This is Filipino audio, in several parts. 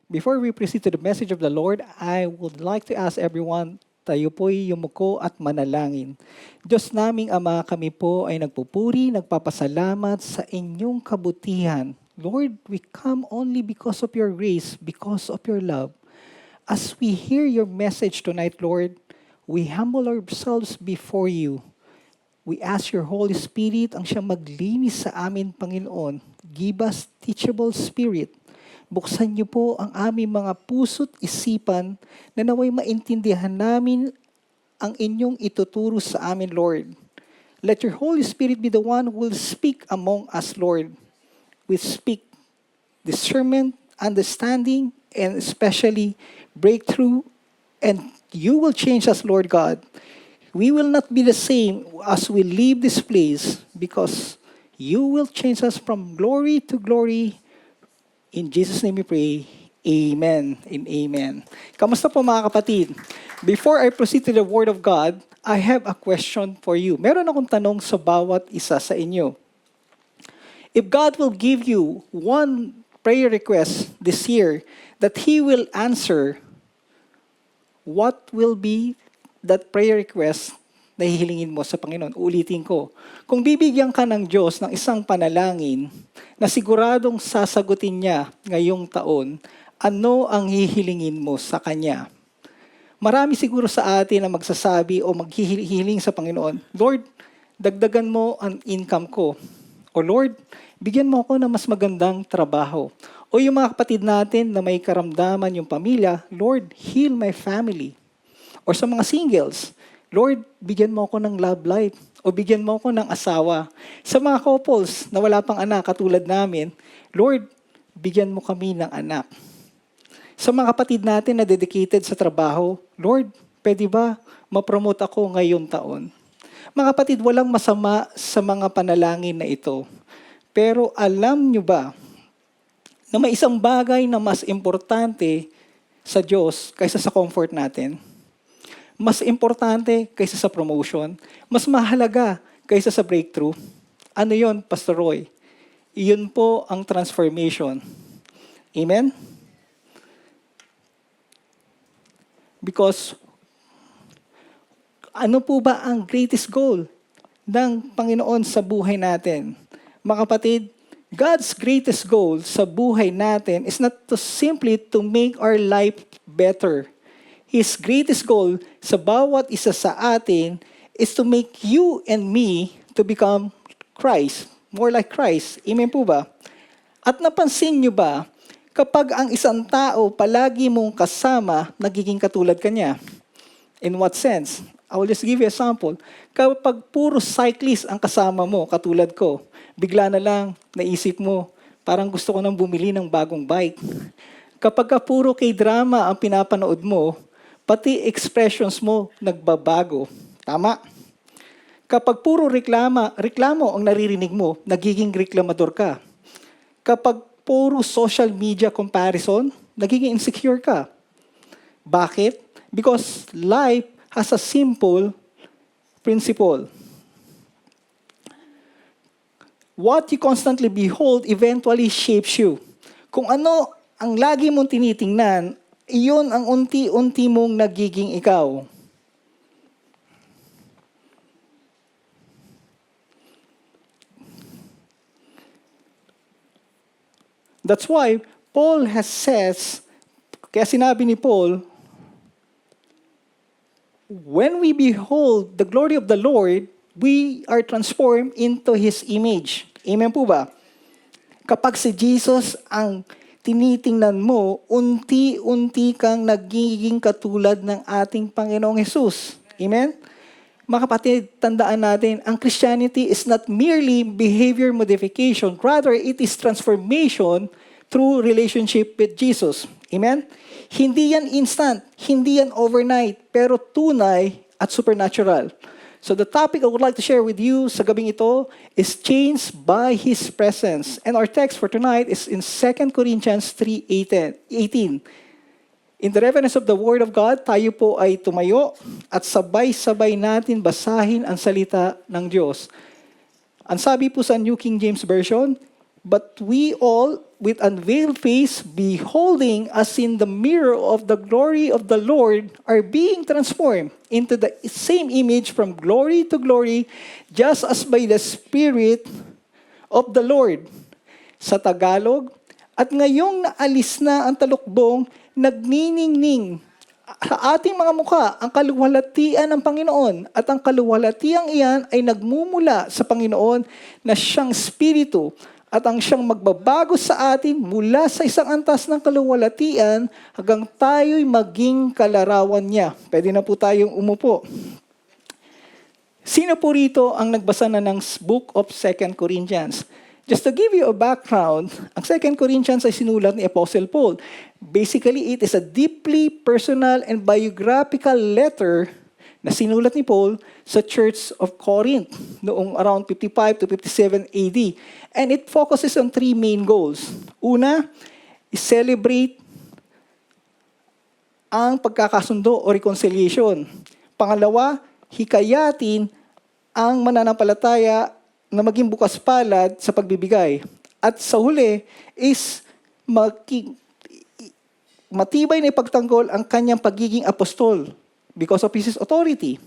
Before we proceed to the message of the Lord, I would like to ask everyone, tayo po'y yumuko at manalangin. Diyos naming Ama, kami po ay nagpupuri, nagpapasalamat sa inyong kabutihan. Lord, we come only because of your grace, because of your love. As we hear your message tonight, Lord, we humble ourselves before you. We ask your Holy Spirit ang siyang maglinis sa amin, Panginoon. Give us teachable spirit. Buksan niyo po ang aming mga puso't isipan na naway maintindihan namin ang inyong ituturo sa amin, Lord. Let your Holy Spirit be the one who will speak among us, Lord. We speak discernment, understanding, and especially breakthrough. And you will change us, Lord God. We will not be the same as we leave this place because you will change us from glory to glory. In Jesus' name we pray, amen and amen. Kamusta po mga kapatid? Before I proceed to the Word of God, I have a question for you. Meron akong tanong sa bawat isa sa inyo. If God will give you one prayer request this year that He will answer, what will be that prayer request na hihilingin mo sa Panginoon? Ulitin ko. Kung bibigyan ka ng Diyos ng isang panalangin na siguradong sasagutin niya ngayong taon, ano ang hihilingin mo sa Kanya? Marami siguro sa atin na magsasabi o maghihiling sa Panginoon, Lord, dagdagan mo ang income ko. O Lord, bigyan mo ako ng mas magandang trabaho. O yung mga kapatid natin na may karamdaman yung pamilya, Lord, heal my family. Or sa mga singles, Lord, bigyan mo ako ng love life. O bigyan mo ako ng asawa. Sa mga couples na wala pang anak katulad namin, Lord, bigyan mo kami ng anak. Sa mga kapatid natin na dedicated sa trabaho, Lord, pwede ba ma-promote ako ngayong taon? Mga kapatid, walang masama sa mga panalangin na ito. Pero alam nyo ba na may isang bagay na mas importante sa Diyos kaysa sa comfort natin? Mas importante kaysa sa promotion? Mas mahalaga kaysa sa breakthrough? Ano yon, Pastor Roy? Iyon po ang transformation. Amen? Because, ano po ba ang greatest goal ng Panginoon sa buhay natin? Mga kapatid, God's greatest goal sa buhay natin is not to simply to make our life better. His greatest goal sa bawat isa sa atin is to make you and me to become Christ, more like Christ. Amen po ba? At napansin nyo ba, kapag ang isang tao palagi mong kasama, nagiging katulad ka niya? In what sense? I will just give you an example. Kapag puro cyclist ang kasama mo, katulad ko, bigla na lang naisip mo, parang gusto ko nang bumili ng bagong bike. Kapag puro K-drama ang pinapanood mo, pati expressions mo nagbabago. Tama? Kapag puro reklamo ang naririnig mo, nagiging reklamador ka. Kapag puro social media comparison, nagiging insecure ka. Bakit? Because life has a simple principle. What you constantly behold eventually shapes you. Kung ano ang lagi mong tinitingnan, iyon ang unti-unti mong nagiging ikaw. That's why Paul says, kaya sinabi ni Paul, when we behold the glory of the Lord, we are transformed into His image. Amen po ba? Kapag si Jesus ang tinitingnan mo, unti-unti kang nagiging katulad ng ating Panginoong Hesus. Amen? Mga kapatid, tandaan natin, ang Christianity is not merely behavior modification. Rather, it is transformation through relationship with Jesus. Amen? Hindi yan instant, hindi yan overnight, pero tunay at supernatural. So the topic I would like to share with you sa gabing ito is changed by His presence. And our text for tonight is in 2 Corinthians 3:18. In the reverence of the Word of God, tayo po ay tumayo at sabay-sabay natin basahin ang salita ng Diyos. Ang sabi po sa New King James Version, but we all with unveiled face, beholding as in the mirror of the glory of the Lord, are being transformed into the same image from glory to glory, just as by the Spirit of the Lord. Sa Tagalog, at ngayong naalis na ang talukbong, nagniningning sa ating mga mukha ang kaluwalhatian ng Panginoon, at ang kaluwalhatiang iyan ay nagmumula sa Panginoon na siyang Espiritu, at ang siyang magbabago sa atin mula sa isang antas ng kaluwalhatian hanggang tayo'y maging kalarawan niya. Pwede na po tayong umupo. Sino po rito ang nagbasa na ng book of 2 Corinthians? Just to give you a background, ang 2 Corinthians ay sinulat ni Apostle Paul. Basically, it is a deeply personal and biographical letter na sinulat ni Paul sa Church of Corinth noong around 55 to 57 AD. And it focuses on three main goals. Una, i-celebrate ang pagkakasundo o reconciliation. Pangalawa, hikayatin ang mananampalataya na maging bukas palad sa pagbibigay. At sa huli is matibay na ipagtanggol ang kanyang pagiging apostol because of his authority.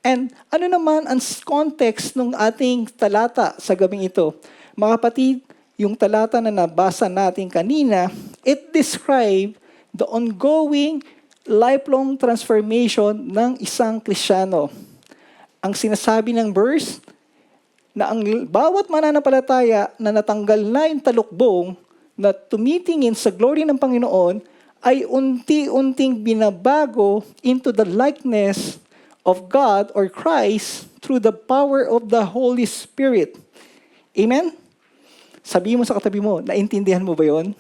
And ano naman ang context ng ating talata sa gabing ito? Mga kapatid, yung talata na nabasa natin kanina, it describes the ongoing lifelong transformation ng isang Kristiyano. Ang sinasabi ng verse, na ang bawat mananampalataya na natanggal na yung talukbong na tumitingin sa glory ng Panginoon ay unti-unting binabago into the likeness of God or Christ through the power of the Holy Spirit. Amen? Sabi mo sa katabi mo, naintindihan mo ba yon?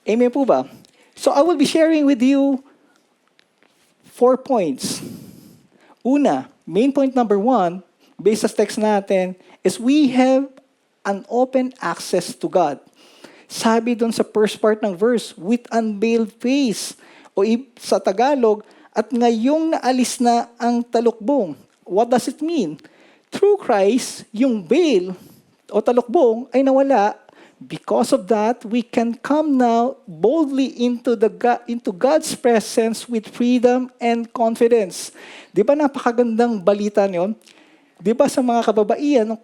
Amen po ba? So I will be sharing with you 4 points. Una, main point number 1, based sa text natin, is we have an open access to God. Sabi doon sa first part ng verse, with unveiled face, o sa Tagalog, at ngayong naalis na ang talukbong. What does it mean? Through Christ, yung veil o talukbong ay nawala. Because of that, we can come now boldly into God's presence with freedom and confidence. Di ba napakagandang balita niyon? Di ba sa mga kababaihan, nung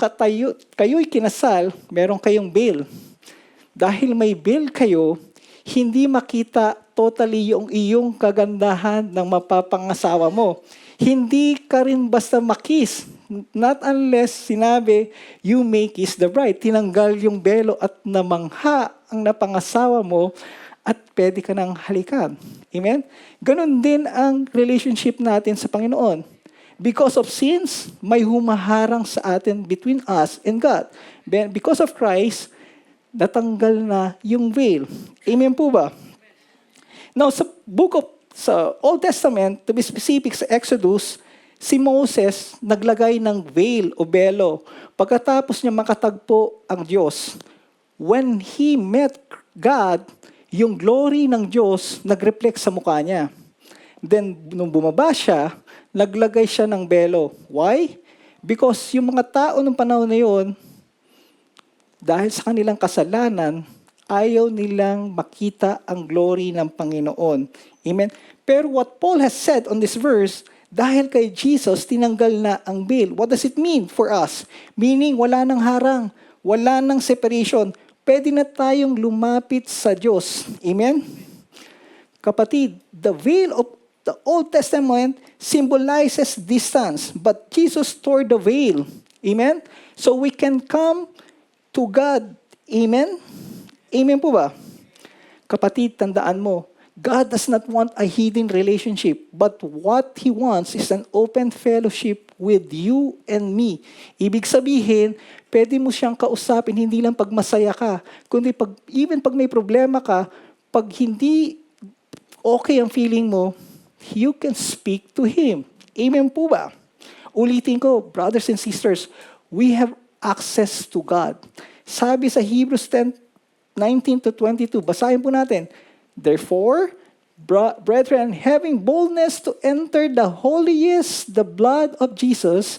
kayo'y kinasal, meron kayong veil. Dahil may veil kayo, hindi makita totally yung iyong kagandahan ng mapapangasawa mo. Hindi ka rin basta makis. Not unless sinabi, you may kiss the bride. Tinanggal yung belo at namangha ang napangasawa mo at pwede ka nang halikan. Amen? Ganon din ang relationship natin sa Panginoon. Because of sins, may humaharang sa atin between us and God. Because of Christ, natanggal na yung veil. Amen po ba? Now, sa Old Testament, to be specific sa Exodus, si Moses naglagay ng veil o belo pagkatapos niya makatagpo ang Diyos. When he met God, yung glory ng Diyos nag-reflect sa mukha niya. Then, nung bumaba siya, naglagay siya ng belo. Why? Because yung mga tao ng panahon na yun, dahil sa kanilang kasalanan, ayaw nilang makita ang glory ng Panginoon. Amen? Pero what Paul has said on this verse, dahil kay Jesus, tinanggal na ang veil. What does it mean for us? Meaning, wala nang harang, wala nang separation. Pwede na tayong lumapit sa Diyos. Amen? Kapatid, the veil of the Old Testament symbolizes distance, but Jesus tore the veil. Amen? So we can come to God. Amen? Amen po ba? Kapatid, tandaan mo, God does not want a hidden relationship, but what He wants is an open fellowship with you and me. Ibig sabihin, pwede mo siyang kausapin, hindi lang pag masaya ka, kundi even pag may problema ka, pag hindi okay ang feeling mo, you can speak to Him. Amen po ba? Ulitin ko, brothers and sisters, we have access to God. Sabi sa Hebrews 10:19 to 22, basahin po natin. Therefore, brethren, having boldness to enter the holiest, the blood of Jesus,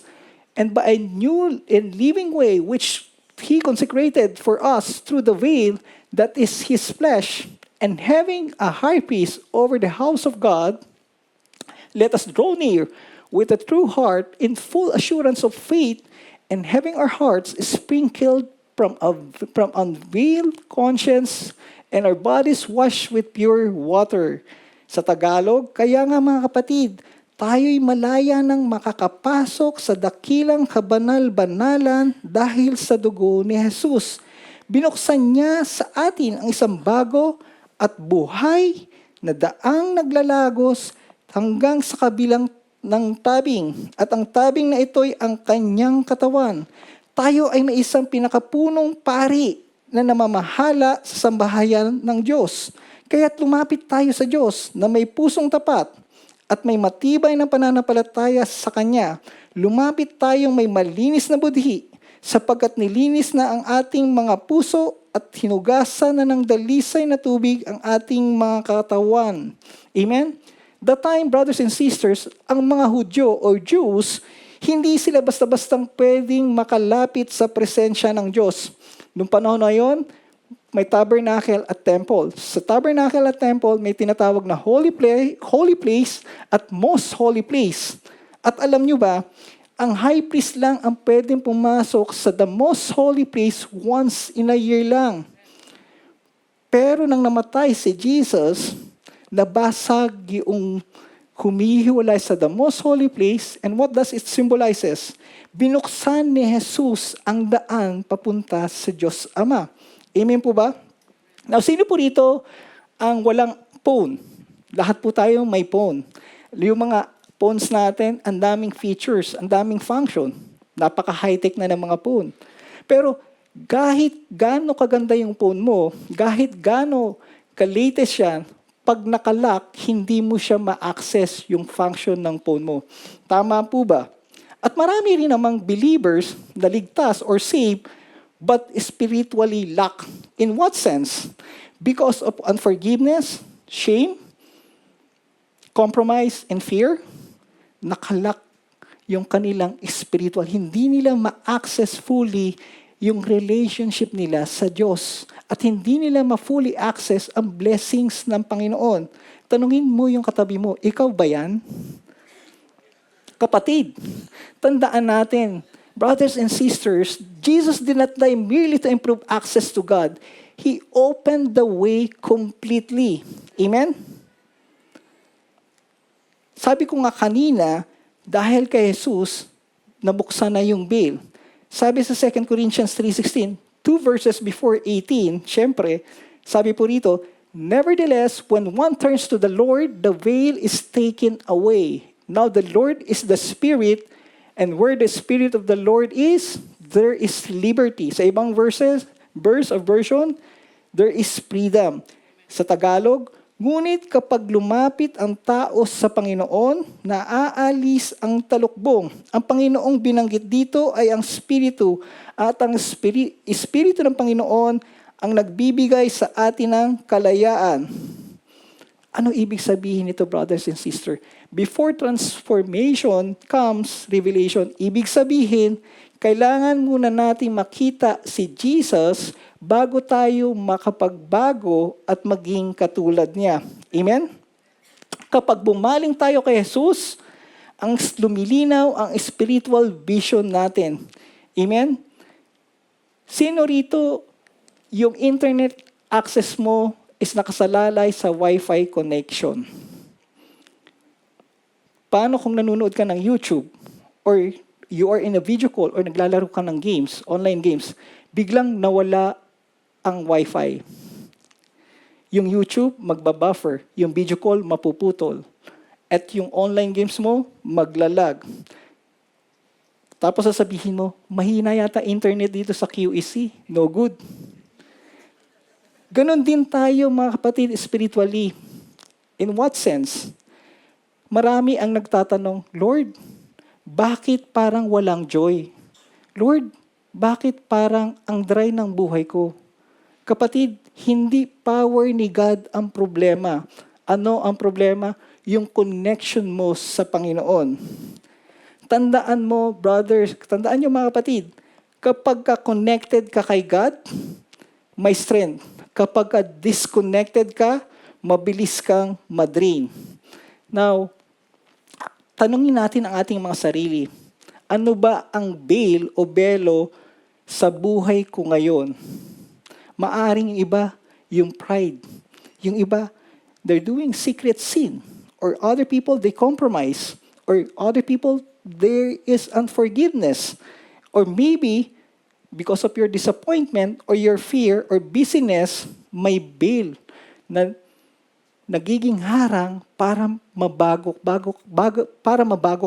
and by a new and living way which He consecrated for us through the veil that is His flesh, and having a high priest over the house of God, let us draw near with a true heart in full assurance of faith, and having our hearts sprinkled from unveiled conscience and our bodies washed with pure water. Sa Tagalog, kaya nga mga kapatid, tayo'y malaya nang makakapasok sa dakilang kabanal-banalan dahil sa dugo ni Jesus. Binuksan niya sa atin ang isang bago at buhay na daang naglalagos hanggang sa kabilang ng tabing. At ang tabing na ito'y ang kanyang katawan. Tayo ay may isang pinakapunong pari na namamahala sa sambahayan ng Diyos. Kaya't lumapit tayo sa Diyos na may pusong tapat at may matibay na pananampalataya sa Kanya. Lumapit tayong may malinis na budhi, sapagkat nilinis na ang ating mga puso at hinugasan na ng dalisay na tubig ang ating mga katawan. Amen? That time, brothers and sisters, ang mga Hudyo or Jews, hindi sila basta-bastang pwedeng makalapit sa presensya ng Diyos. Noong panahon na yon, may tabernacle at temple. Sa tabernacle at temple, may tinatawag na holy place at most holy place. At alam nyo ba, ang high priest lang ang pwedeng pumasok sa the most holy place once in a year lang. Pero nang namatay si Jesus, nabasag yung humihiwalay sa the most holy place. And what does it symbolizes? Binuksan ni Jesus ang daan papunta sa Diyos Ama. Amen po ba? Now, sino po rito ang walang phone? Lahat po tayo may phone. Yung mga phones natin, ang daming features, ang daming function. Napaka-high-tech na ng mga phone. Pero kahit gaano kaganda yung phone mo, kahit gaano ka-latest yan, pag nakalock, hindi mo siya ma-access yung function ng phone mo. Tama po ba? At marami rin namang believers na ligtas or saved but spiritually lack. In what sense? Because of unforgiveness, shame, compromise, and fear, nakalak yung kanilang spiritual. Hindi nila ma-access fully yung relationship nila sa Diyos. At hindi nila ma-fully access ang blessings ng Panginoon. Tanungin mo yung katabi mo, ikaw ba yan? Kapatid, tandaan natin, brothers and sisters, Jesus did not die merely to improve access to God. He opened the way completely. Amen? Sabi ko nga kanina, dahil kay Jesus, nabuksan na yung veil. Sabi sa 2 Corinthians 3:16, 2 verses before 18, syempre, sabi po rito, nevertheless, when one turns to the Lord, the veil is taken away. Now the Lord is the Spirit, and where the Spirit of the Lord is, there is liberty. Sa ibang version, there is freedom. Sa Tagalog, ngunit kapag lumapit ang tao sa Panginoon, naaalis ang talukbong. Ang Panginoong binanggit dito ay ang Espiritu, at ang Espiritu ng Panginoon ang nagbibigay sa atin ng kalayaan. Ano ibig sabihin nito, brothers and sisters? Before transformation comes revelation. Ibig sabihin, kailangan muna natin makita si Jesus bago tayo makapagbago at maging katulad niya. Amen? Kapag bumaling tayo kay Jesus, ang lumilinaw ang spiritual vision natin. Amen? Sino rito yung internet access mo is nakasalalay sa Wi-Fi connection? Paano kung nanonood ka ng YouTube or you are in a video call or naglalaro ka ng games, online games, biglang nawala ang Wi-Fi. Yung YouTube, magbabuffer. Yung video call, mapuputol. At yung online games mo, maglalag. Tapos sasabihin mo, mahina yata internet dito sa QEC. No good. Ganon din tayo, mga kapatid, spiritually. In what sense? Marami ang nagtatanong, Lord, bakit parang walang joy? Lord, bakit parang ang dry ng buhay ko? Kapatid, hindi power ni God ang problema. Ano ang problema? Yung connection mo sa Panginoon. Tandaan mo, brothers, tandaan nyo mga kapatid, Kapag connected ka kay God, may strength. Kapag disconnected ka, mabilis kang madrain. Now, tanungin natin ang ating mga sarili. Ano ba ang bail o belo sa buhay ko ngayon? Maaring yung iba, yung pride. Yung iba, they're doing secret sin. Or other people, they compromise. Or other people, there is unforgiveness. Or maybe, because of your disappointment or your fear or busyness, may bail na nagiging harang para mabago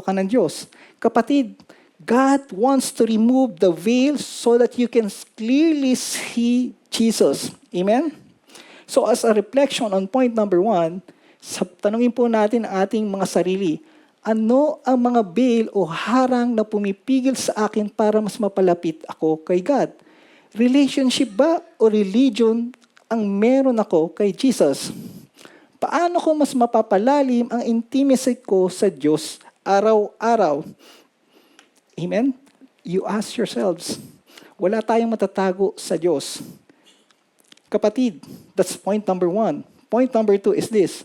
ka ng Diyos. Kapatid, God wants to remove the veil so that you can clearly see Jesus. Amen? So as a reflection on point number 1, tanungin po natin ang ating mga sarili, ano ang mga veil o harang na pumipigil sa akin para mas mapalapit ako kay God? Relationship ba o religion ang meron ako kay Jesus? Paano ko mas mapapalalim ang intimacy ko sa Diyos araw-araw? Amen? You ask yourselves. Wala tayong matatago sa Diyos. Kapatid, that's point number 1. Point number 2 is this.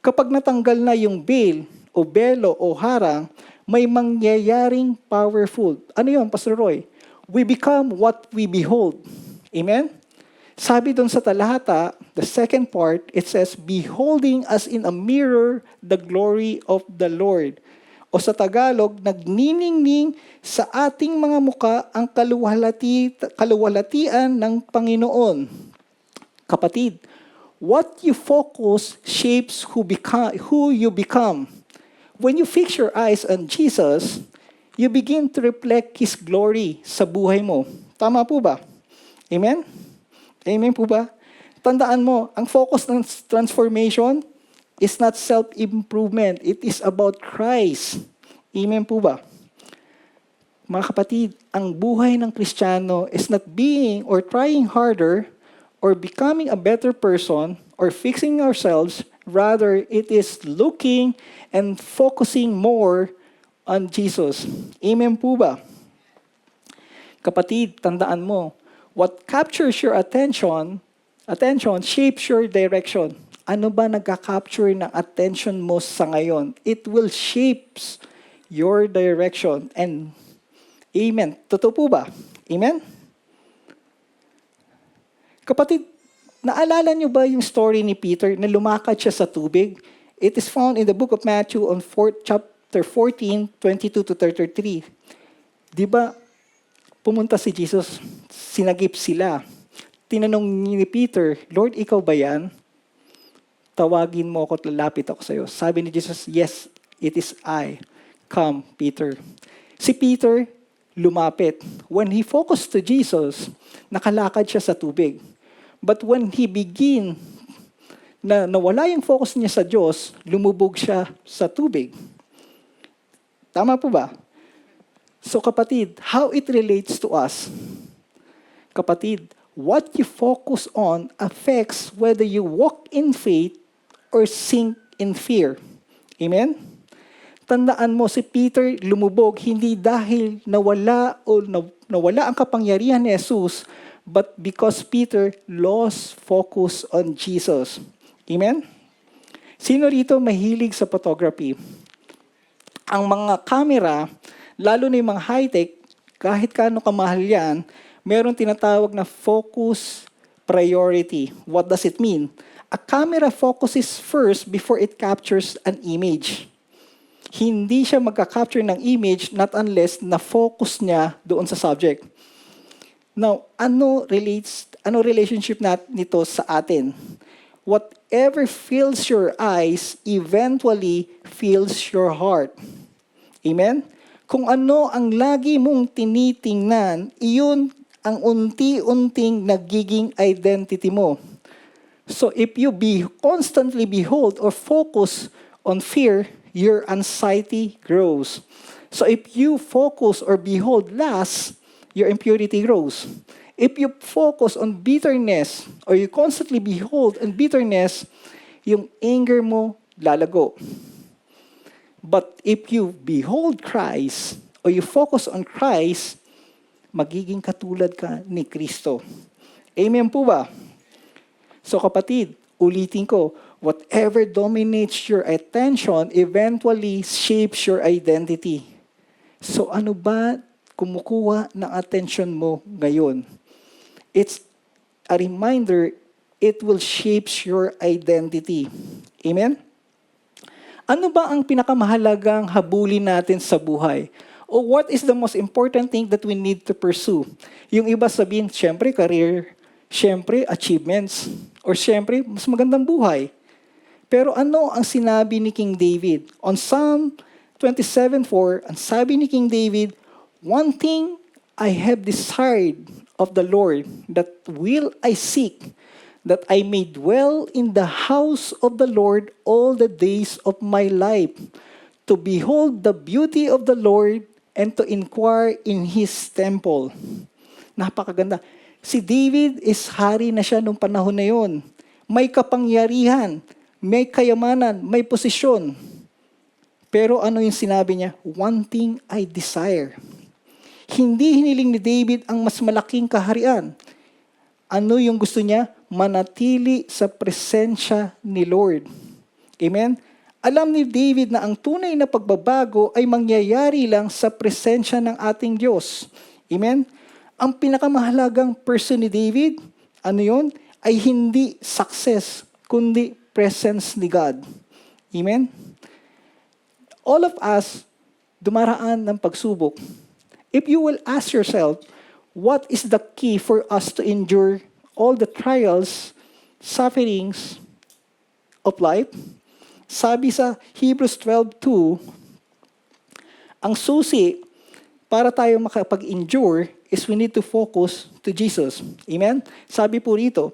Kapag natanggal na yung veil o belo o harang, may mangyayaring powerful. Ano yun, Pastor Roy? We become what we behold. Amen? Sabi doon sa talata, the second part, it says, beholding as in a mirror the glory of the Lord. O sa Tagalog, nagniningning sa ating mga muka ang kaluwalhatian ng Panginoon. Kapatid, what you focus shapes who you become. When you fix your eyes on Jesus, you begin to reflect His glory sa buhay mo. Tama po ba? Amen? Amen po ba? Tandaan mo, ang focus ng transformation is not self-improvement. It is about Christ. Amen po ba? Mga kapatid, ang buhay ng Kristiyano is not being or trying harder or becoming a better person or fixing ourselves. Rather, it is looking and focusing more on Jesus. Amen po ba? Kapatid, tandaan mo, what captures your attention shapes your direction. Ano ba nagka-capture ng attention mo sa ngayon? It will shapes your direction. And amen. Totoo po ba? Amen? Kapatid, naalala niyo ba yung story ni Peter na lumakad siya sa tubig? It is found in the book of Matthew on chapter 14, 22 to 33. Di ba, pumunta si Jesus, sinagip sila. Tinanong ni Peter, Lord, ikaw ba yan? Tawagin mo ako at lalapit ako sa iyo. Sabi ni Jesus, yes, it is I. Come, Peter. Si Peter, lumapit. When he focused to Jesus, nakalakad siya sa tubig. But when he nawala yung focus niya sa Diyos, lumubog siya sa tubig. Tama po ba? So kapatid, how it relates to us? Kapatid, what you focus on affects whether you walk in faith or sink in fear. Amen? Tandaan mo, si Peter lumubog hindi dahil nawala ang kapangyarihan ni Jesus, but because Peter lost focus on Jesus. Amen? Sino rito mahilig sa photography? Ang mga camera, lalo na yung mga high-tech, kahit kaano kamahal yan, meron tinatawag na focus priority. What does it mean? A camera focuses first before it captures an image. Hindi siya magka-capture ng image not unless na-focus niya doon sa subject. Now, ano relationship nito sa atin? Whatever fills your eyes eventually fills your heart. Amen? Kung ano ang lagi mong tinitingnan, iyon ang unti-unting nagiging identity mo. So if you constantly behold or focus on fear, your anxiety grows. So if you focus or behold lust, your impurity grows. If you focus on bitterness or you constantly behold on bitterness, yung anger mo lalago. But if you behold Christ or you focus on Christ, magiging katulad ka ni Kristo. Amen po ba? So kapatid, ulitin ko, whatever dominates your attention eventually shapes your identity. So ano ba kumukuha ng attention mo ngayon? It's a reminder, it will shape your identity. Amen? Ano ba ang pinakamahalagang habulin natin sa buhay? O what is the most important thing that we need to pursue? Yung iba sabihin, syempre career, syempre achievements, or syempre mas magandang buhay. Pero ano ang sinabi ni King David? On Psalm 27:4, ang sabi ni King David, "One thing I have desired of the Lord, that will I seek, that I may dwell in the house of the Lord all the days of my life, to behold the beauty of the Lord and to inquire in His temple." Napakaganda. Si David is hari na siya nung panahon na yon. May kapangyarihan, may kayamanan, may posisyon. Pero ano yung sinabi niya? One thing I desire. Hindi hiniling ni David ang mas malaking kaharian. Ano yung gusto niya? Manatili sa presensya ni Lord. Amen? Alam ni David na ang tunay na pagbabago ay mangyayari lang sa presensya ng ating Diyos. Amen? Ang pinakamahalagang person ni David, ano yun? Ay hindi success, kundi presence ni God. Amen? All of us, dumaraan ng pagsubok. If you will ask yourself, what is the key for us to endure all the trials, sufferings of life? Sabi sa Hebrews 12:2, ang susi para tayo makapag-endure is we need to focus to Jesus. Amen? Sabi po rito,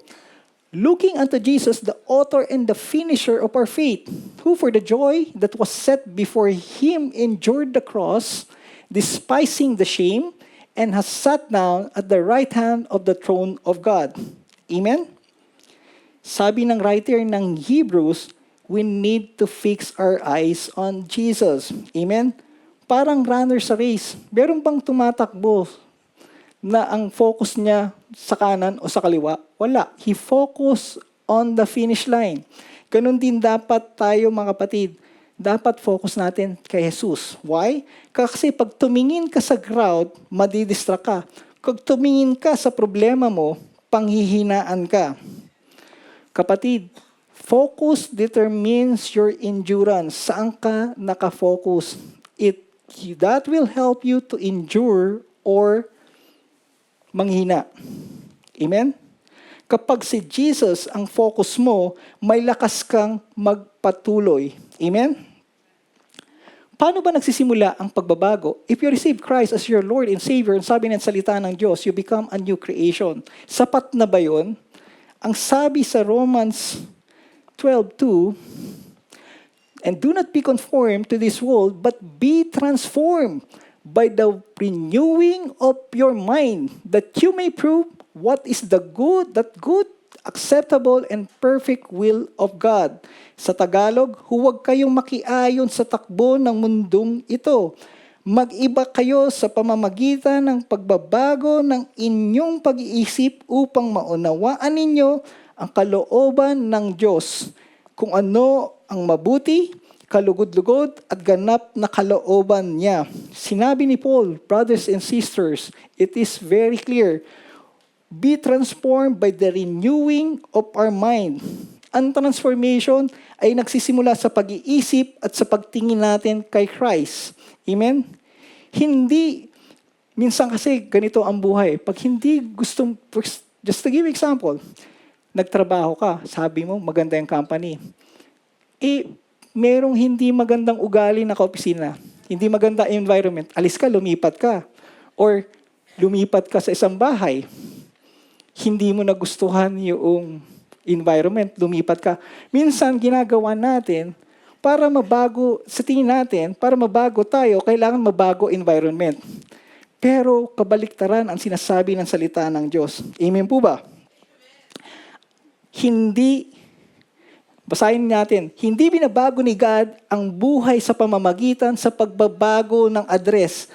looking unto Jesus, the author and the finisher of our faith, who for the joy that was set before Him endured the cross, despising the shame, and has sat down at the right hand of the throne of God. Amen? Sabi ng writer ng Hebrews, we need to fix our eyes on Jesus. Amen? Parang runner sa race. Meron bang tumatakbo na ang focus niya sa kanan o sa kaliwa? Wala. He focused on the finish line. Ganun din dapat tayo mga kapatid. Dapat focus natin kay Jesus. Why? Kasi pag tumingin ka sa crowd, madidistract ka. Pag tumingin ka sa problema mo, panghihinaan ka. Kapatid, focus determines your endurance. Saan ka nakafocus? That will help you to endure or manghina. Amen? Kapag si Jesus ang focus mo, may lakas kang magpatuloy. Amen? Paano ba nagsisimula ang pagbabago? If you receive Christ as your Lord and Savior, ang sabi ng salita ng Diyos, you become a new creation. Sapat na ba yun? Ang sabi sa Romans 12:2, and do not be conformed to this world, but be transformed by the renewing of your mind, that you may prove what is the good, acceptable, and perfect will of God. Sa Tagalog, huwag kayong makiayon sa takbo ng mundong ito. Mag-iba kayo sa pamamagitan ng pagbabago ng inyong pag-iisip upang maunawaan ninyo ang kalooban ng Diyos, kung ano ang mabuti, kalugod-lugod at ganap na kalooban niya. Sinabi ni Paul, brothers and sisters, it is very clear, be transformed by the renewing of our mind. Ang transformation ay nagsisimula sa pag-iisip at sa pagtingin natin kay Christ. Amen? Hindi, minsan kasi ganito ang buhay. Pag hindi gustong, just to give example, nagtrabaho ka, sabi mo, maganda yung company. Merong hindi magandang ugali na kaopisina. Hindi maganda environment. Alis ka, lumipat ka. Or lumipat ka sa isang bahay. Hindi mo nagustuhan yung environment, lumipat ka. Minsan, ginagawa natin, para mabago, sa tingin natin, para mabago tayo, kailangan mabago environment. Pero, kabaliktaran ang sinasabi ng salita ng Diyos. Amen po ba? Hindi, basahin natin, hindi binabago ni God ang buhay sa pamamagitan sa pagbabago ng address,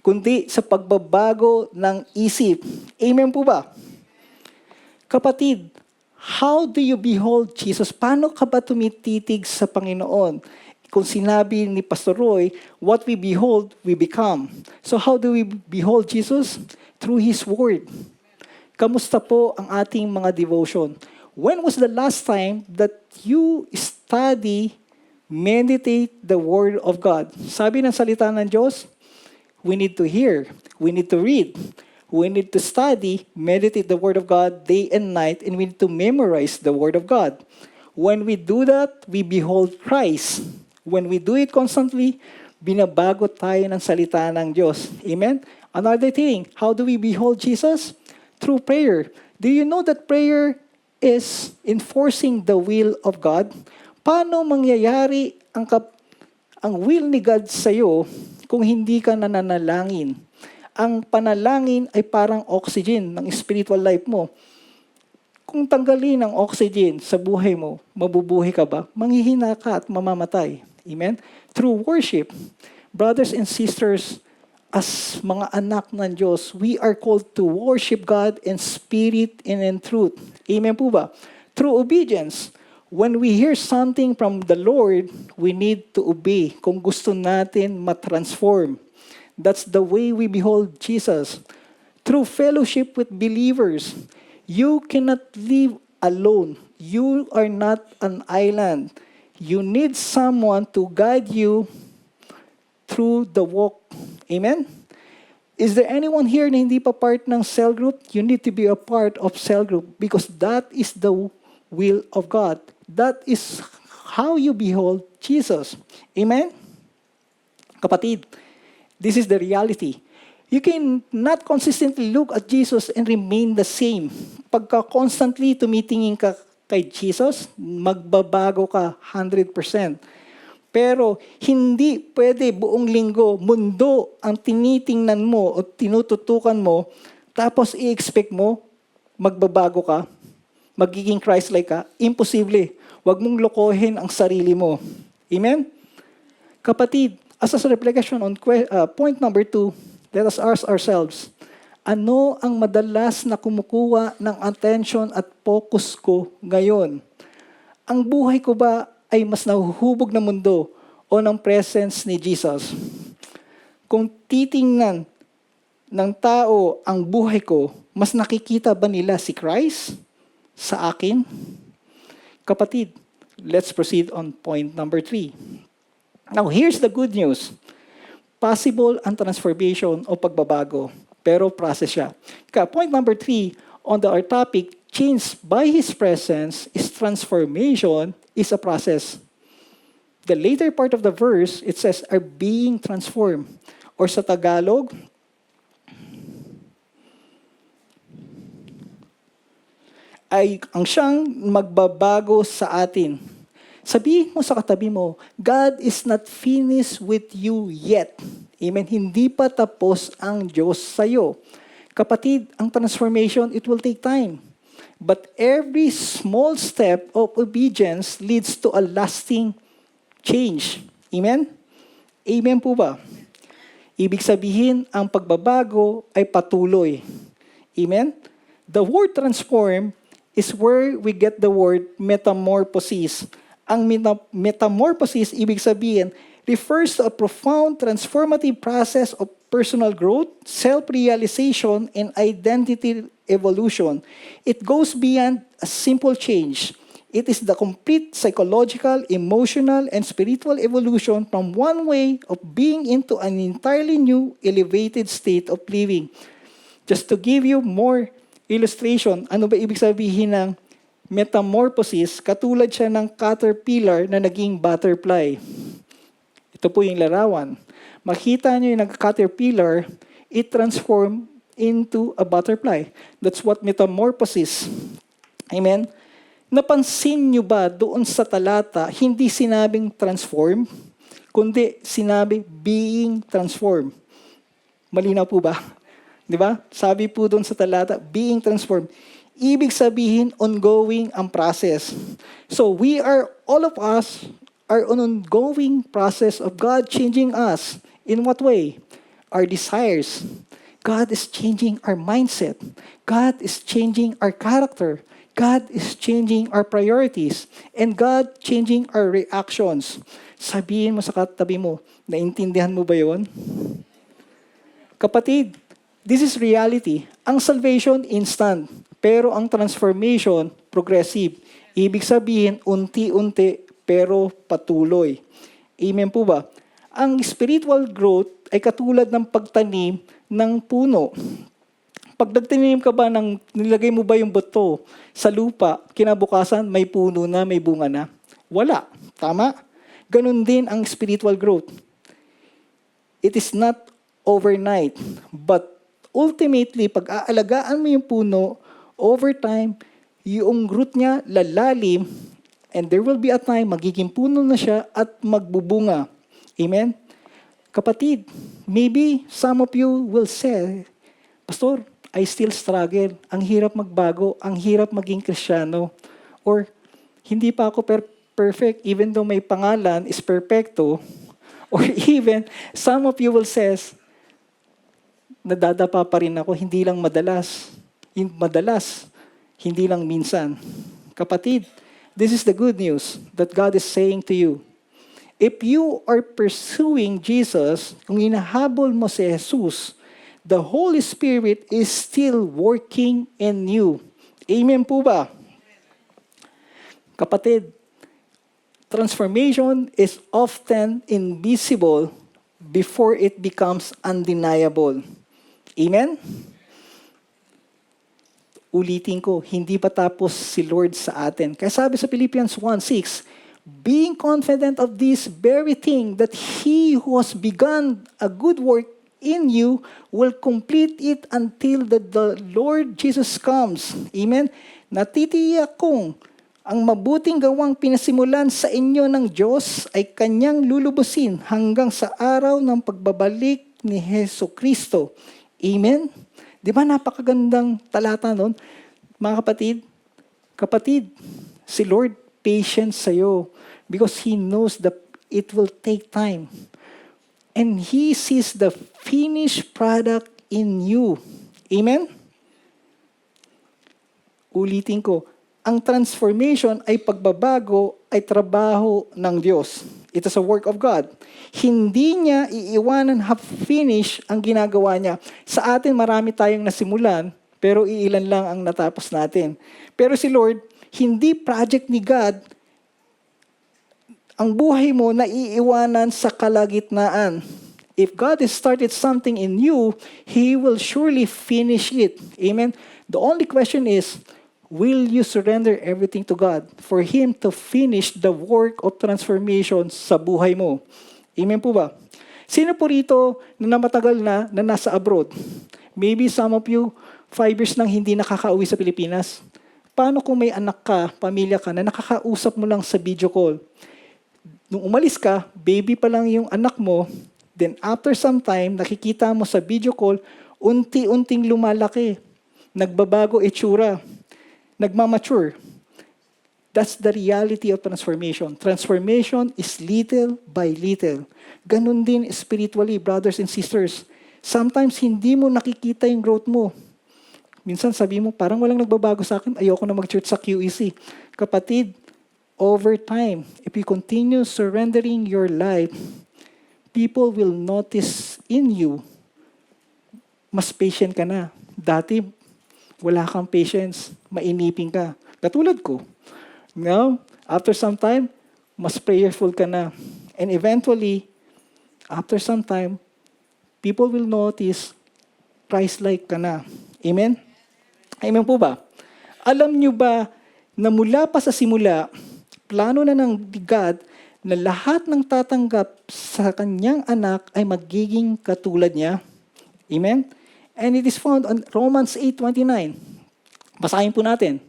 kundi sa pagbabago ng isip. Amen po ba? Kapatid, how do you behold Jesus? Paano ka ba tumititig sa Panginoon? Kung sinabi ni Pastor Roy, what we behold, we become. So how do we behold Jesus? Through His Word. Kamusta po ang ating mga devotion? When was the last time that you study, meditate the Word of God? Sabi ng salita ng Diyos, we need to hear, we need to read, we need to study, meditate the Word of God day and night, and we need to memorize the Word of God. When we do that, we behold Christ. When we do it constantly, binabago tayo ng salita ng Diyos. Amen? Another thing, how do we behold Jesus? Through prayer. Do you know that prayer is enforcing the will of God? Paano mangyayari ang will ni God sa iyo kung hindi ka nananalangin? Ang panalangin ay parang oxygen ng spiritual life mo. Kung tanggalin ang oxygen sa buhay mo, mabubuhay ka ba? Manghihina ka at mamamatay. Amen? Through worship, brothers and sisters, as mga anak ng Diyos, we are called to worship God in spirit and in truth. Amen po ba? Through obedience, when we hear something from the Lord, we need to obey kung gusto natin matransform. That's the way we behold Jesus. Through fellowship with believers, you cannot live alone. You are not an island. You need someone to guide you through the walk. Amen? Is there anyone here na hindi pa part ng cell group? You need to be a part of cell group because that is the will of God. That is how you behold Jesus. Amen? Kapatid, this is the reality. You can not consistently look at Jesus and remain the same. Pagka constantly tumitingin ka kay Jesus, magbabago ka 100%. Pero hindi pwede buong linggo, mundo ang tinitingnan mo o tinututukan mo, tapos i-expect mo, magbabago ka, magiging Christ-like ka. Imposible. Huwag mong lokohin ang sarili mo. Amen? Kapatid, as a reflection on point number 2, let us ask ourselves, ano ang madalas na kumukuha ng attention at focus ko ngayon? Ang buhay ko ba ay mas nahuhubog na mundo o ng presence ni Jesus? Kung titingnan ng tao ang buhay ko, mas nakikita ba nila si Christ sa akin? Kapatid, let's proceed on point number 3. Now, here's the good news. Possible ang transformation o pagbabago, pero process siya. Point number 3, on our topic, change by His presence is transformation is a process. The later part of the verse, it says, are being transformed. Or sa Tagalog, ay ang siyang magbabago sa atin. Sabihin mo sa katabi mo, God is not finished with you yet. Amen. Hindi pa tapos ang Diyos sa'yo. Kapatid, ang transformation, it will take time. But every small step of obedience leads to a lasting change. Amen? Amen po ba? Ibig sabihin, ang pagbabago ay patuloy. Amen? The word transform is where we get the word metamorphosis. Ang metamorphosis, ibig sabihin, refers to a profound transformative process of personal growth, self-realization, and identity evolution. It goes beyond a simple change. It is the complete psychological, emotional, and spiritual evolution from one way of being into an entirely new, elevated state of living. Just to give you more illustration, ano ba ibig sabihin ng metamorphosis? Katulad siya ng caterpillar na naging butterfly. Ito po yung larawan. Makita nyo yung caterpillar, it transformed into a butterfly. That's what metamorphosis. Amen? Napansin nyo ba doon sa talata, hindi sinabing transform, kundi sinabi being transformed. Malinaw po ba? Di ba? Sabi po doon sa talata, being transformed. Ibig sabihin, ongoing ang process. So we are, all of us, are an ongoing process of God changing us. In what way? our desires. God is changing our mindset. God is changing our character. God is changing our priorities. And God changing our reactions. Sabihin mo sa katabi mo, naintindihan mo ba yon? Kapatid, this is reality. Ang salvation, instant. Pero ang transformation, progressive. Ibig sabihin, unti-unti, pero patuloy. Amen po ba? Ang spiritual growth ay katulad ng pagtanim ng puno. Pag nagtanim ka ba nilagay mo ba yung buto sa lupa, kinabukasan may puno na, may bunga na? Wala. Tama? Ganun din ang spiritual growth. It is not overnight, but ultimately, pag aalagaan mo yung puno, over time, yung root niya lalalim, and there will be a time, magiging puno na siya at magbubunga. Amen? Kapatid, maybe some of you will say, Pastor, I still struggle. Ang hirap magbago. Ang hirap maging Kristiyano. Or, hindi pa ako perfect even though may pangalan is perfecto. Or even, some of you will say, nadadapa pa rin ako, hindi lang madalas. Madalas, hindi lang minsan. Kapatid, this is the good news that God is saying to you. If you are pursuing Jesus, kung hinahabol mo si Jesus, the Holy Spirit is still working in you. Amen po ba? Kapatid, transformation is often invisible before it becomes undeniable. Amen? Ulitin ko, hindi pa tapos si Lord sa atin. Kaya sabi sa Philippians 1:6, being confident of this very thing, that He who has begun a good work in you will complete it until the Lord Jesus comes. Amen? Natitiyak kong ang mabuting gawang pinasimulan sa inyo ng Diyos ay Kanyang lulubusin hanggang sa araw ng pagbabalik ni Hesus Kristo. Amen? Di ba napakagandang talata nun? Mga kapatid, si Lord patient sa'yo because He knows that it will take time. And He sees the finished product in you. Amen? Ulitin ko, ang transformation ay pagbabago ay trabaho ng Diyos. It is a work of God. Hindi niya iiwanan half-finish ang ginagawa niya. Sa atin, marami tayong nasimulan, pero iilan lang ang natapos natin. Pero si Lord, hindi project ni God ang buhay mo na iiwanan sa kalagitnaan. If God has started something in you, He will surely finish it. Amen? The only question is, will you surrender everything to God for Him to finish the work of transformation sa buhay mo? Amen po ba? Sino po rito na matagal na nasa abroad? Maybe some of you, 5 years nang hindi nakakauwi sa Pilipinas. Paano kung may anak ka, pamilya ka, na nakakausap mo lang sa video call? Nung umalis ka, baby pa lang yung anak mo, then after some time, nakikita mo sa video call, unti-unting lumalaki. Nagbabago itsura. Nagmamature. That's the reality of transformation. Transformation is little by little. Ganun din spiritually, brothers and sisters. Sometimes hindi mo nakikita yung growth mo. Minsan sabi mo, parang walang nagbabago sa akin, ayoko na mag-church sa QEC. Kapatid, over time, if you continue surrendering your life, people will notice in you, mas patient ka na. Dati, wala kang patience, mainipin ka. Katulad ko. Now, after some time, mas prayerful ka na. And eventually, after some time, people will notice Christ-like ka na. Amen? Amen po ba? Alam nyo ba na mula pa sa simula, plano na ng God na lahat ng tatanggap sa kanyang anak ay magiging katulad niya? Amen? And it is found on Romans 8:29. Basahin po natin.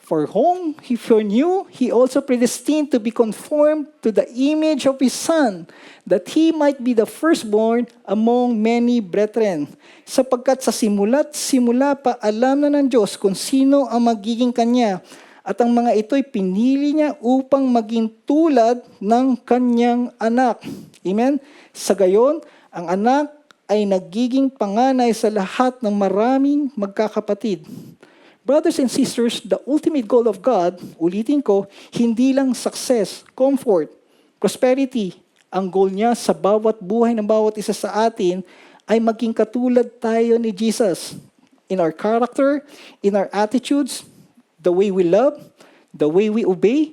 For whom He foreknew, He also predestined to be conformed to the image of His Son, that He might be the firstborn among many brethren. Sapagkat sa simula pa alam na ng Diyos kung sino ang magiging Kanya, at ang mga ito'y pinili niya upang maging tulad ng Kanyang anak. Amen? Sa gayon, Ang anak ay nagiging panganay sa lahat ng maraming magkakapatid. Brothers and sisters, the ultimate goal of God, ulitin ko, hindi lang success, comfort, prosperity. Ang goal niya sa bawat buhay ng bawat isa sa atin ay maging katulad tayo ni Jesus. In our character, in our attitudes, the way we love, the way we obey,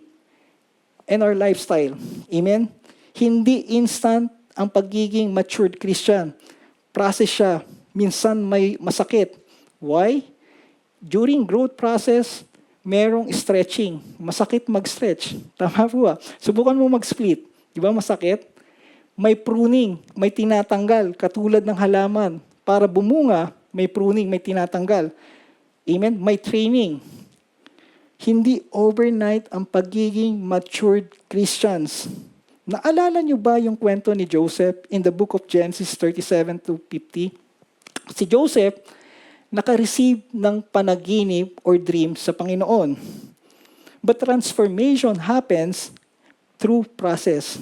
and our lifestyle. Amen? Hindi instant ang pagiging matured Christian. Process siya. Minsan may masakit. Why? During growth process, merong stretching. Masakit mag-stretch. Tama po ba? Subukan mo mag-split. Di ba masakit? May pruning, may tinatanggal, katulad ng halaman. Para bumunga, may pruning, may tinatanggal. Amen? May training. Hindi overnight ang pagiging matured Christians. Naalala niyo ba yung kwento ni Joseph in the book of Genesis 37 to 50? Si Joseph, naka-receive ng panaginip or dream sa Panginoon. But transformation happens through process.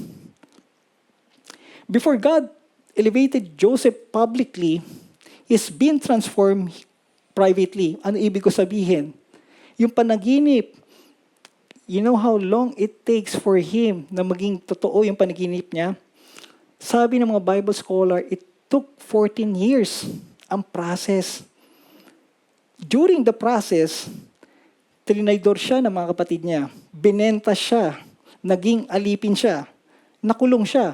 Before God elevated Joseph publicly, he's been transformed privately. Ano ibig ko sabihin? Yung panaginip, you know how long it takes for him na maging totoo yung panaginip niya? Sabi ng mga Bible scholar, it took 14 years ang process. During the process, trinaydor siya ng mga kapatid niya. Binenta siya. Naging alipin siya. Nakulong siya.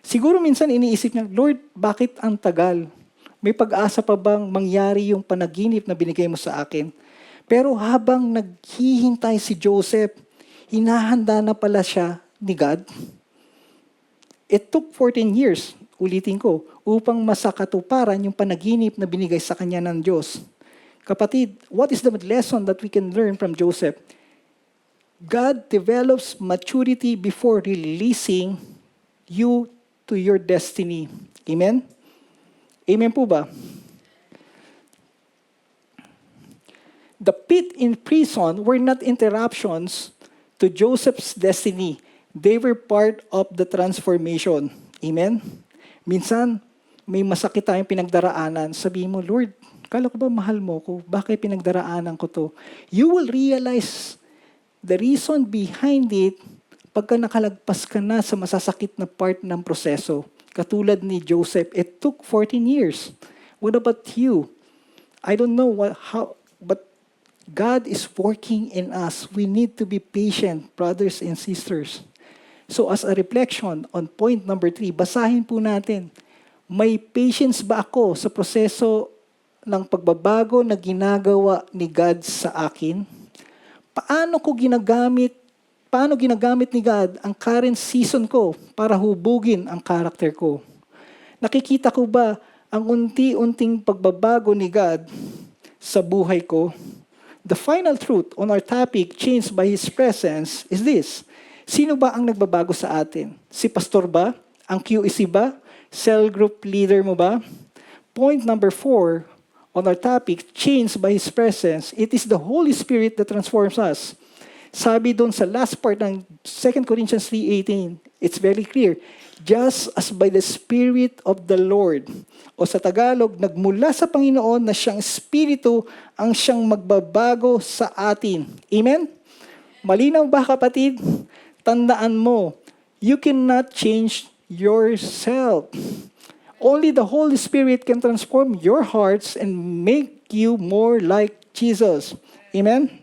Siguro minsan iniisip niya, Lord, bakit ang tagal? May pag-asa pa bang mangyari yung panaginip na binigay mo sa akin? Pero habang naghihintay si Joseph, hinahanda na pala siya ni God. It took 14 years, ulitin ko, upang masakatuparan yung panaginip na binigay sa kanya ng Diyos. Kapatid, what is the lesson that we can learn from Joseph? God develops maturity before releasing you to your destiny. Amen? Amen po ba? The pit in prison were not interruptions to Joseph's destiny. They were part of the transformation. Amen? Minsan, may masakit tayong pinagdaraanan. Sabihin mo, Lord, kala ko ba mahal mo ko? Bakit pinagdaraanan ko to? You will realize the reason behind it pagka nakalagpas ka na sa masasakit na part ng proseso. Katulad ni Joseph, it took 14 years. What about you? I don't know how, but God is working in us. We need to be patient, brothers and sisters. So as a reflection on point number 3, basahin po natin. May patience ba ako sa proseso ng pagbabago na ginagawa ni God sa akin? Paano ginagamit ni God ang current season ko para hubugin ang karakter ko? Nakikita ko ba ang unti-unting pagbabago ni God sa buhay ko? The final truth on our topic, changed by His presence, is this. Sino ba ang nagbabago sa atin? Si pastor ba? Ang QEC ba? Cell group leader mo ba? Point number 4 on our topic, changed by His presence, it is the Holy Spirit that transforms us. Sabi doon sa last part ng 2 Corinthians 3:18, it's very clear. Just as by the Spirit of the Lord, o sa Tagalog, nagmula sa Panginoon na siyang Espiritu ang siyang magbabago sa atin. Amen? Malinaw ba kapatid? Tandaan mo, you cannot change yourself. Only the Holy Spirit can transform your hearts and make you more like Jesus. Amen?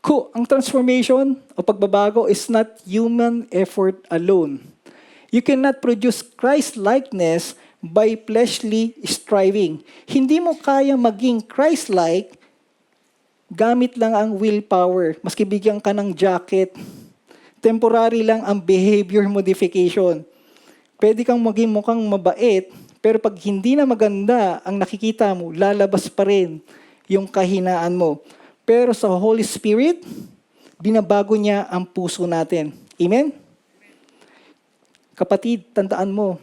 Ang transformation o pagbabago is not human effort alone. You cannot produce Christ-likeness by fleshly striving. Hindi mo kaya maging Christ-like gamit lang ang willpower. Maski bigyan ka ng jacket, temporary lang ang behavior modification. Pwede kang maging mukhang mabait, pero pag hindi na maganda ang nakikita mo, lalabas pa rin yung kahinaan mo. Pero sa Holy Spirit, binabago niya ang puso natin. Amen? Kapatid, tandaan mo,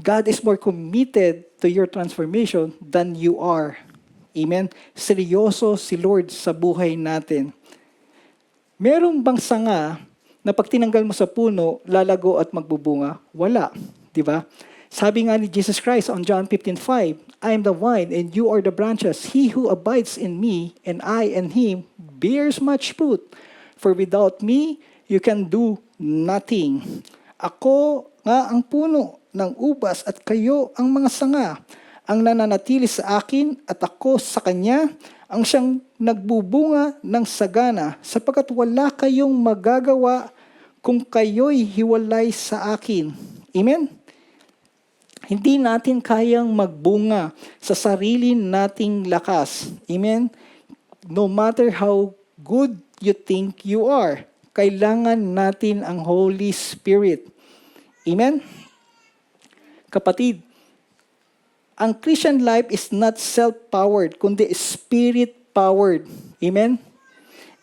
God is more committed to your transformation than you are. Amen? Seryoso si Lord sa buhay natin. Meron bang sanga na pag tinanggal mo sa puno, lalago at magbubunga? Wala. Di ba? Sabi nga ni Jesus Christ on John 15:5, I am the vine and you are the branches. He who abides in me and I in him bears much fruit. For without me, you can do nothing. Ako nga ang puno ng ubas at kayo ang mga sanga. Ang nananatili sa akin at ako sa kanya, ang siyang nagbubunga ng sagana, sapagkat wala kayong magagawa kung kayo'y hiwalay sa akin. Amen? Hindi natin kayang magbunga sa sarili nating lakas. Amen? No matter how good you think you are, kailangan natin ang Holy Spirit. Amen? Kapatid, ang Christian life is not self-powered, kundi spirit-powered. Amen?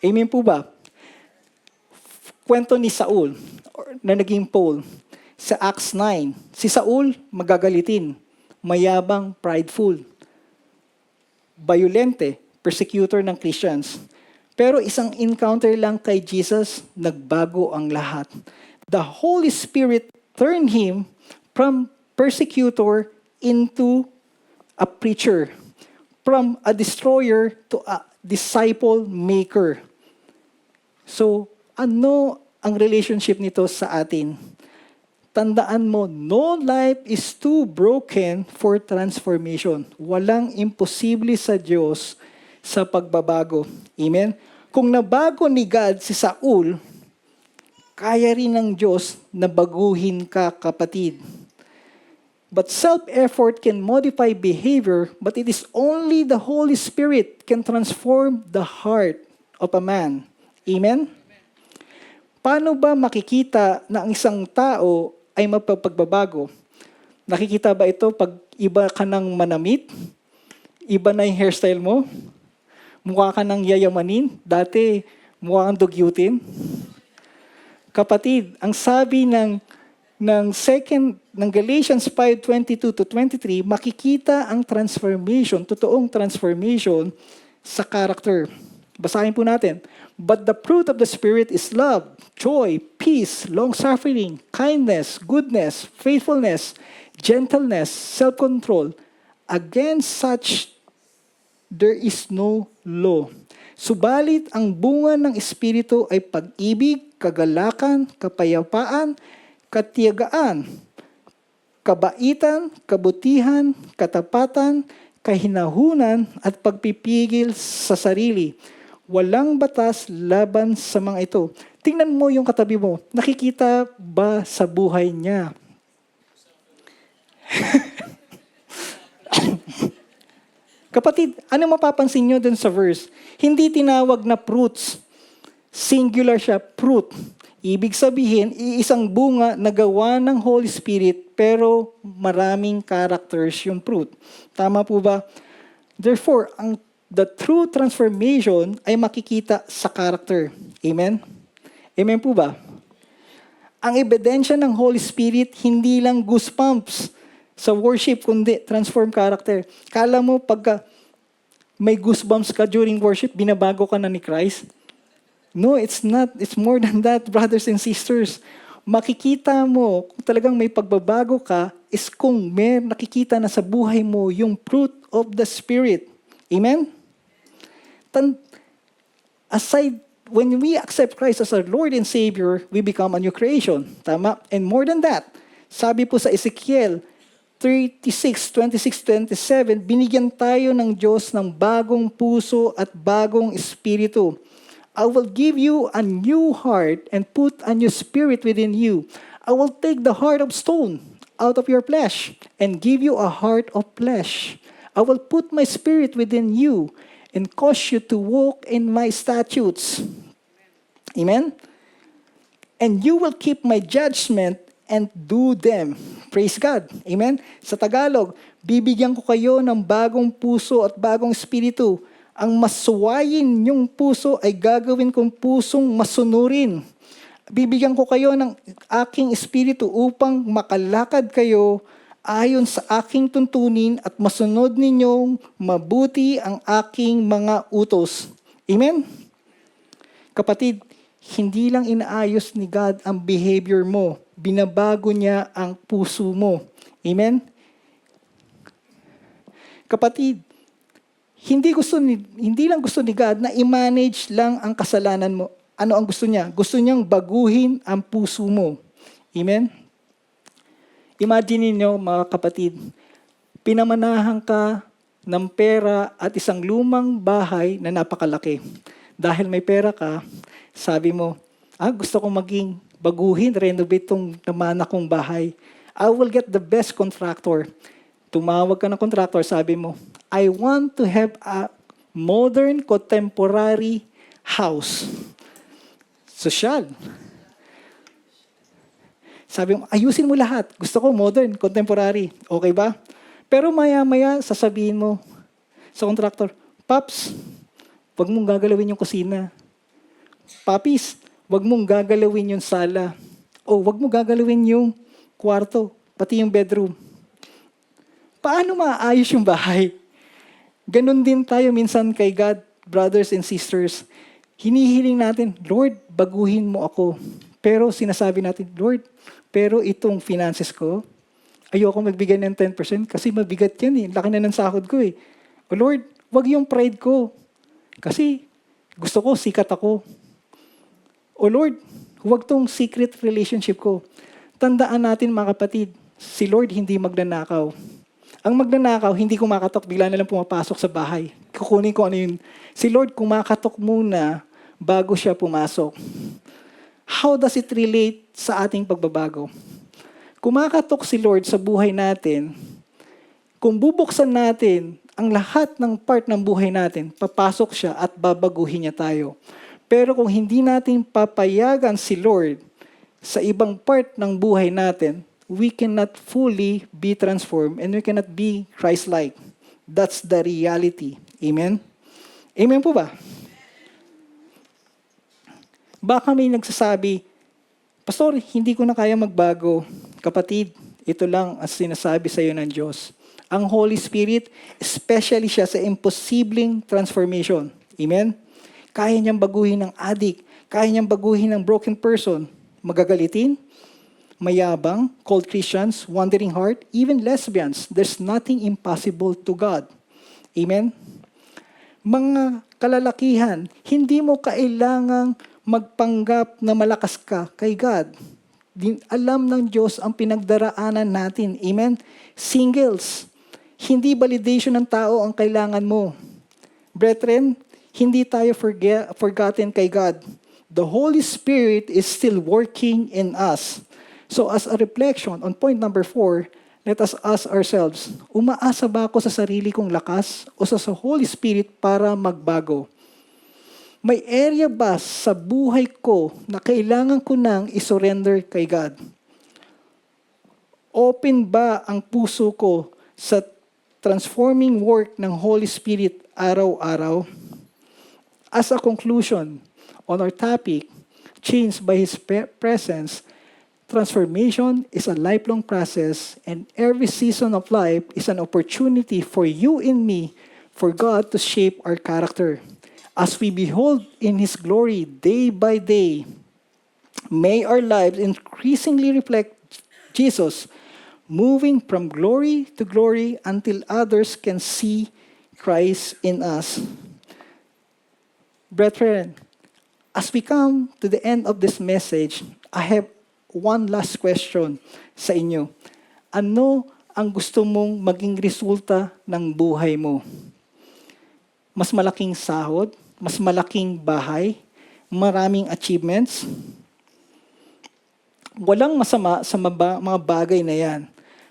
Amen po ba? Kwento ni Saul, na naging Paul, sa Acts 9. Si Saul, magagalitin, mayabang, prideful, violente, persecutor ng Christians. Pero isang encounter lang kay Jesus, nagbago ang lahat. The Holy Spirit turned him from persecutor into a preacher, from a destroyer to a disciple maker. So, ano ang relationship nito sa atin? Tandaan mo, no life is too broken for transformation. Walang imposible sa Diyos sa pagbabago. Amen? Kung nabago ni God si Saul, kaya rin ng Diyos na baguhin ka, kapatid. But self-effort can modify behavior, but it is only the Holy Spirit can transform the heart of a man. Amen? Paano ba makikita na ang isang tao ay mapapagbabago? Nakikita ba ito pag iba ka ng manamit? Iba na yung hairstyle mo? Mukha ka ng yayamanin? Dati, mukha kang dugyutin? Kapatid, ang sabi ng Galatians 5:22-23, makikita ang transformation, totoong transformation sa character. Basahin po natin. But the fruit of the Spirit is love, joy, peace, long-suffering, kindness, goodness, faithfulness, gentleness, self-control. Against such, there is no law. Subalit ang bunga ng Espiritu ay pag-ibig, kagalakan, kapayapaan, katiyagaan, kabaitan, kabutihan, katapatan, kahinahunan, at pagpipigil sa sarili. Walang batas laban sa mga ito. Tingnan mo yung katabi mo. Nakikita ba sa buhay niya? Kapatid, ano mapapansin nyo dun sa verse? Hindi tinawag na fruits. Singular siya, fruit. Ibig sabihin, iisang bunga na gawa ng Holy Spirit, pero maraming characters yung fruit. Tama po ba? Therefore, the true transformation ay makikita sa character. Amen? Amen po ba? Ang ebidensya ng Holy Spirit, hindi lang goosebumps sa worship, kundi transform character. Kala mo pagka may goosebumps ka during worship, binabago ka na ni Christ? No, it's not. It's more than that, brothers and sisters. Makikita mo kung talagang may pagbabago ka is kung may nakikita na sa buhay mo yung fruit of the Spirit. Amen? Aside, when we accept Christ as our Lord and Savior, we become a new creation. Tama? And more than that, sabi po sa Ezekiel 36:26-27, binigyan tayo ng Diyos ng bagong puso at bagong espiritu. I will give you a new heart and put a new spirit within you. I will take the heart of stone out of your flesh and give you a heart of flesh. I will put my spirit within you and cause you to walk in my statutes. Amen? And you will keep my judgment and do them. Praise God. Amen? Sa Tagalog, bibigyan ko kayo ng bagong puso at bagong espiritu. Ang masuwayin yung puso ay gagawin kong pusong masunurin. Bibigyan ko kayo ng aking espiritu upang makalakad kayo ayon sa aking tuntunin at masunod ninyong mabuti ang aking mga utos. Amen? Kapatid, Hindi lang inaayos ni God ang behavior mo, binabago niya ang puso mo. Amen? Kapatid, hindi lang gusto ni God na i-manage lang ang kasalanan mo. Ano ang gusto niya? Gusto niyang baguhin ang puso mo. Amen? Imagine niyo mga kapatid, pinamanahan ka ng pera at isang lumang bahay na napakalaki. Dahil may pera ka, sabi mo, gusto kong maging baguhin, renovate tong namana kong bahay. I will get the best contractor. Tumawag ka ng contractor, sabi mo, I want to have a modern, contemporary house. Sosyal. Sabi mo, ayusin mo lahat. Gusto ko modern, contemporary. Okay ba? Pero maya-maya, sasabihin mo sa contractor, Paps, wag mong gagalawin yung kusina. Papis, wag mong gagalawin yung sala. O wag mong gagalawin yung kwarto, pati yung bedroom. Paano maayos yung bahay? Ganon din tayo minsan kay God, brothers and sisters. Hinihiling natin, Lord, baguhin mo ako. Pero sinasabi natin, Lord, pero itong finances ko, ayoko magbigay ng 10% kasi mabigat yan eh. Laki na ng sahod ko eh. O Lord, wag yung pride ko. Kasi gusto ko, sikat ako. O Lord, huwag tong secret relationship ko. Tandaan natin mga kapatid, si Lord hindi magnanakaw. Ang magnanakaw, hindi kumakatok, bigla na lang pumapasok sa bahay. Kukunin ko ano yun. Si Lord kumakatok muna bago siya pumasok. How does it relate sa ating pagbabago? Kumakatok si Lord sa buhay natin. Kung bubuksan natin ang lahat ng part ng buhay natin, papasok siya at babaguhin niya tayo. Pero kung hindi natin papayagan si Lord sa ibang part ng buhay natin, we cannot fully be transformed and we cannot be Christ-like. That's the reality. Amen? Amen po ba? Baka may nagsasabi, Pastor, hindi ko na kaya magbago. Kapatid, ito lang ang sinasabi sa iyo ng Diyos. Ang Holy Spirit, especially siya sa imposibleng transformation. Amen? Kaya niyang baguhin ng addict. Kaya niyang baguhin ng broken person. Magagalitin, mayabang, cold Christians, wandering heart, even lesbians. There's nothing impossible to God. Amen? Mga kalalakihan, hindi mo kailangang magpanggap na malakas ka kay God. Alam ng Diyos ang pinagdaraanan natin. Amen? Singles, hindi validation ng tao ang kailangan mo. Brethren, hindi tayo forgotten kay God. The Holy Spirit is still working in us. So as a reflection on point number 4, let us ask ourselves, umaasa ba ako sa sarili kong lakas o sa Holy Spirit para magbago? May area ba sa buhay ko na kailangan ko nang isurrender kay God? Open ba ang puso ko sa transforming work ng Holy Spirit araw-araw? As a conclusion on our topic, changed by His presence, transformation is a lifelong process, and every season of life is an opportunity for you and me, for God to shape our character. As we behold in His glory day by day, may our lives increasingly reflect Jesus, moving from glory to glory until others can see Christ in us. Brethren, as we come to the end of this message, I have one last question sa inyo. Ano ang gusto mong maging resulta ng buhay mo? Mas malaking sahod? Mas malaking bahay? Maraming achievements? Walang masama sa mga bagay na yan.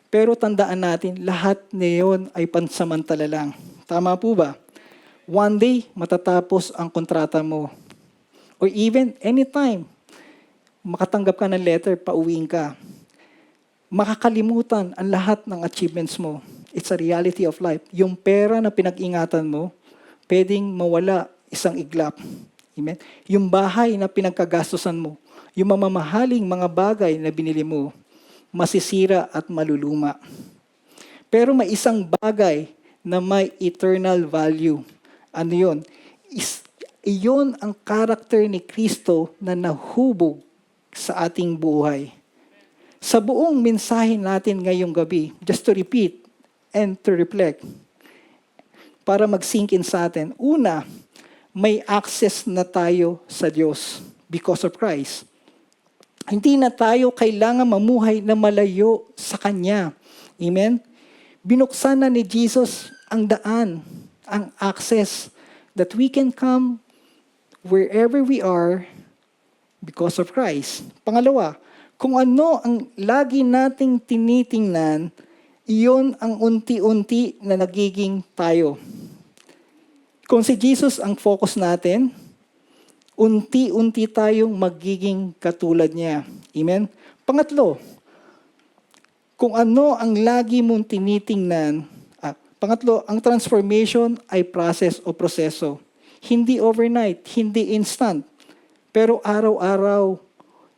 Pero tandaan natin, lahat na yun ay pansamantala lang. Tama po ba? One day, matatapos ang kontrata mo. Or even anytime, makatanggap ka ng letter, pauwiin ka. Makakalimutan ang lahat ng achievements mo. It's a reality of life. Yung pera na pinag-ingatan mo, pwedeng mawala isang iglap. Amen? Yung bahay na pinagkagastusan mo, yung mamamahaling mga bagay na binili mo, masisira at maluluma. Pero may isang bagay na may eternal value. Ano yun? Iyon ang karakter ni Kristo na nahubog sa ating buhay. Sa buong mensahe natin ngayong gabi, just to repeat and to reflect, para mag-sink in sa atin. Una, may access na tayo sa Diyos because of Christ. Hindi na tayo kailangan mamuhay na malayo sa Kanya. Amen? Binuksan na ni Jesus ang daan, ang access, that we can come wherever we are because of Christ. Pangalawa, kung ano ang lagi nating tinitingnan, iyon ang unti-unti na nagiging tayo. Kung si Jesus ang focus natin, unti-unti tayong magiging katulad niya. Amen? Pangatlo, kung ano ang lagi mong tinitingnan, ang transformation ay process o proseso. Hindi overnight, hindi instant. Pero araw-araw,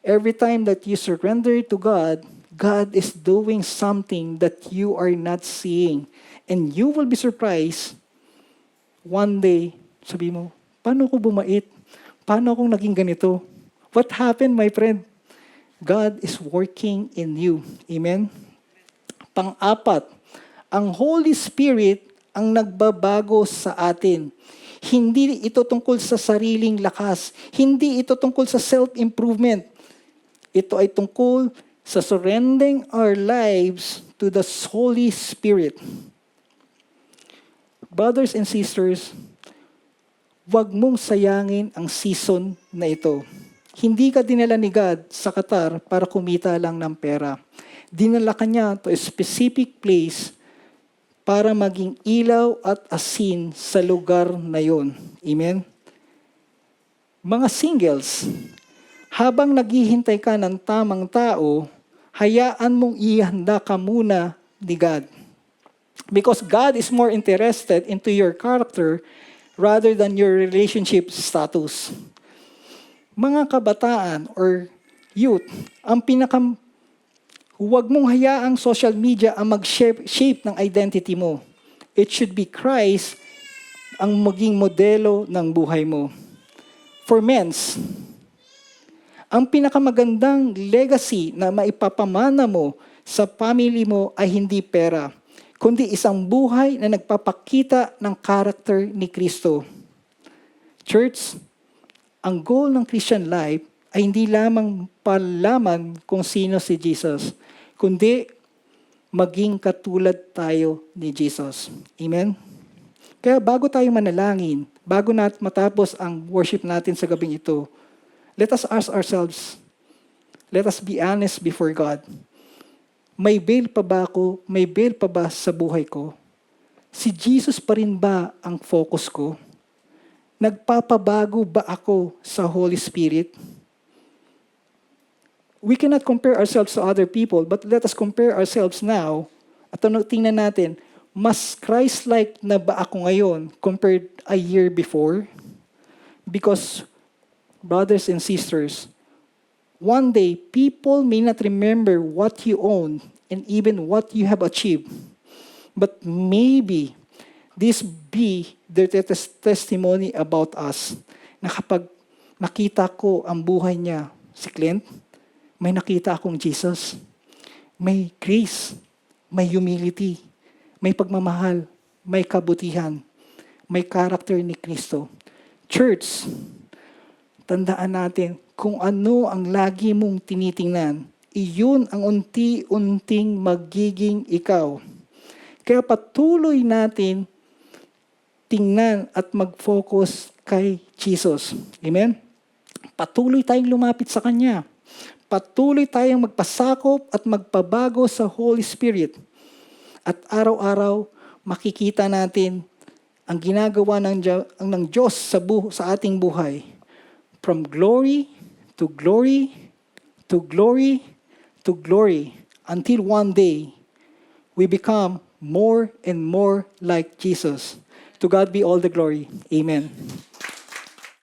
every time that you surrender to God, God is doing something that you are not seeing. And you will be surprised. One day, sabi mo, paano ko bumait? Paano akong naging ganito? What happened, my friend? God is working in you. Amen? Pang-apat, ang Holy Spirit ang nagbabago sa atin. Hindi ito tungkol sa sariling lakas. Hindi ito tungkol sa self-improvement. Ito ay tungkol sa surrendering our lives to the Holy Spirit. Brothers and sisters, huwag mong sayangin ang season na ito. Hindi ka dinala ni God sa Qatar para kumita lang ng pera. Dinala ka niya to a specific place para maging ilaw at asin sa lugar na yon. Amen? Mga singles, habang naghihintay ka ng tamang tao, hayaan mong ihanda ka muna ni God. Because God is more interested into your character rather than your relationship status. Mga kabataan or youth, huwag mong hayaang social media ang mag-shape ng identity mo. It should be Christ ang maging modelo ng buhay mo. For men's, ang pinakamagandang legacy na maipapamana mo sa family mo ay hindi pera, kundi isang buhay na nagpapakita ng karakter ni Kristo. Church, ang goal ng Christian life ay hindi lamang palaman kung sino si Jesus, kundi maging katulad tayo ni Jesus. Amen? Kaya bago tayo manalangin, bago natin matapos ang worship natin sa gabing ito, let us ask ourselves, let us be honest before God. May bail pa ba ako? May bail pa ba sa buhay ko? Si Jesus pa rin ba ang focus ko? Nagpapabago ba ako sa Holy Spirit? We cannot compare ourselves to other people, but let us compare ourselves now. At tingnan natin, mas Christ-like na ba ako ngayon compared a year before? Because, brothers and sisters, one day, people may not remember what you own and even what you have achieved. But maybe, this be their testimony about us. Na kapag nakita ko ang buhay niya, si Clint, may nakita akong Jesus. May grace, may humility, may pagmamahal, may kabutihan, may character ni Kristo. Church, tandaan natin, kung ano ang lagi mong tinitingnan, iyon ang unti-unting magiging ikaw. Kaya patuloy natin tingnan at mag-focus kay Jesus. Amen? Patuloy tayong lumapit sa Kanya. Patuloy tayong magpasakop at magpabago sa Holy Spirit. At araw-araw, makikita natin ang ginagawa ng Diyos sa ating buhay. From glory to glory, to glory, to glory, until one day, we become more and more like Jesus. To God be all the glory. Amen.